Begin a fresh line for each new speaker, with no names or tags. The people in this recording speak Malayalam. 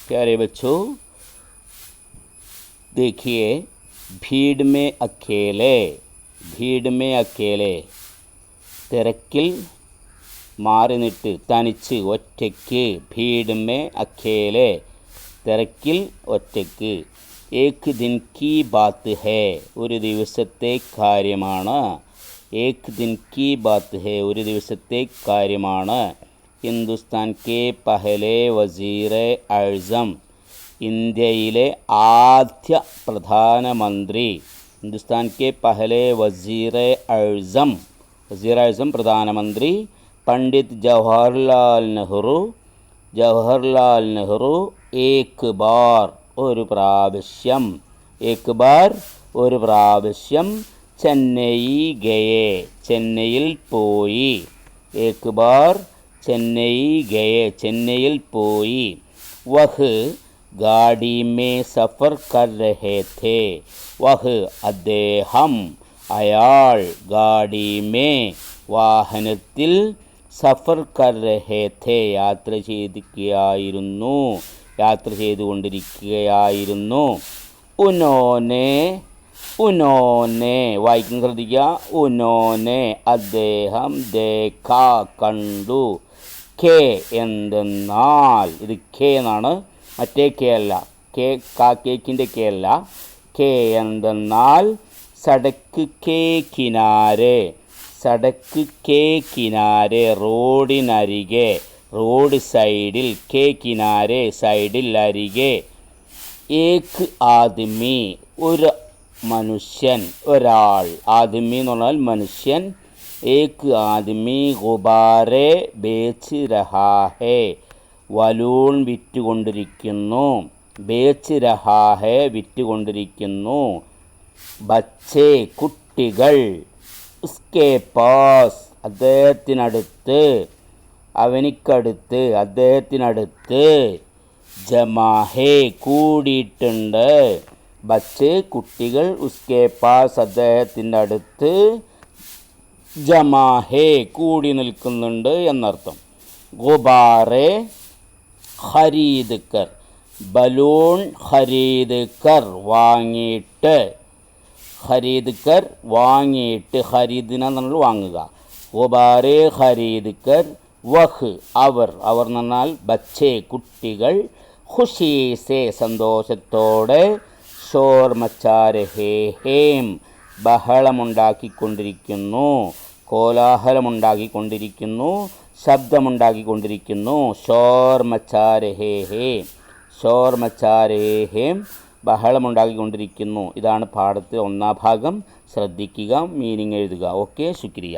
प्यारे बच्चों, देखिए भीड़ में अकेले തിരക്കിൽ മാറി നിട്ട് തനിച്ച് ഒറ്റയ്ക്ക് ഭീड़ में अकेले തിരക്കിൽ ഒറ്റയ്ക്ക് एक दिन की बात है ഒരു ദിവസത്തെ കാര്യമാണ് एक दिन की बात है ഒരു ദിവസത്തെ കാര്യമാണ് हिंदुस्तान के पहले वज़ीर आज़म ഇന്ത്യയിലെ ആദ്യ പ്രധാനമന്ത്രി हिंदुस्तान के पहले वज़ीर आज़म പ്രധാനമന്ത്രി पंडित जवाहरलाल नेहरू एक बार ഒരു പ്രാവശ്യം ചെന്നൈയിൽ പോയി एक बार ചെന്നൈയിൽ പോയി वह गाड़ी में सफ़र कर रहे थे അദ്ദേഹം അയാൾ गाड़ी में വാഹനത്തിൽ സഫർ കർ രഹേ ഥേ യാത്ര ചെയ്തുകൊണ്ടിരിക്കുകയായിരുന്നു ഉനോനെ വായിക്കാൻ ശ്രദ്ധിക്കുക ഉനോനെ അദ്ദേഹം ദേഖാ കണ്ടു കെ എന്തെന്നാൽ ഇത് കെ എന്നാണ് മറ്റേ കെ അല്ല കേക്കിൻ്റെ കെ അല്ല കെ എന്തെന്നാൽ സടക്ക് കെ കിനാരെ റോഡിനരികെ റോഡ് സൈഡിൽ കെ കിനാരെ സൈഡിൽ അരികെ ഏക് ആദ്മി ഒരു മനുഷ്യൻ ഒരാൾ ആദ്മി എന്ന് പറഞ്ഞാൽ മനുഷ്യൻ ഏക് ആദ്മി ഗുബാരെ ബേച്ച് രഹാ ഹേ ബലൂൺ വിറ്റുകൊണ്ടിരിക്കുന്നു ബച്ചേ കുട്ടികൾ ഉസ്കെ പാസ് അദ്ദേഹത്തിനടുത്ത് ജമാഹേ കൂടിയിട്ടുണ്ട് ബച്ചേ കുട്ടികൾ ഉസ്കെ പാസ് അദ്ദേഹത്തിൻ്റെ അടുത്ത് ജമാഹേ കൂടി നിൽക്കുന്നുണ്ട് എന്നർത്ഥം ഗുബാറെ ഖരീദ് കർ ബലൂൺ ഖരീദ് കർ വാങ്ങിയിട്ട് ഖരീദിന എന്നാൽ വാങ്ങുക ഗുബാറെ ഖരീദ് കർ വഹ് അവർ എന്ന് പറഞ്ഞാൽ ബച്ചേ കുട്ടികൾ ഖുശീസെ സന്തോഷത്തോടെ ഷോർ മച്ചാ രഹേ ഹേം ബഹളമുണ്ടാക്കിക്കൊണ്ടിരിക്കുന്നു കോലാഹലമുണ്ടാക്കിക്കൊണ്ടിരിക്കുന്നു ശബ്ദമുണ്ടാക്കിക്കൊണ്ടിരിക്കുന്നു ഷോർ മച്ചാ രഹേ ഹേം ബഹളമുണ്ടാക്കിക്കൊണ്ടിരിക്കുന്നു. ഇതാണ് പാഠത്തിലെ ഒന്നാം ഭാഗം. ശ്രദ്ധിക്കുക, മീനിങ് എഴുതുക. ഓക്കെ, ശുക്രിയ.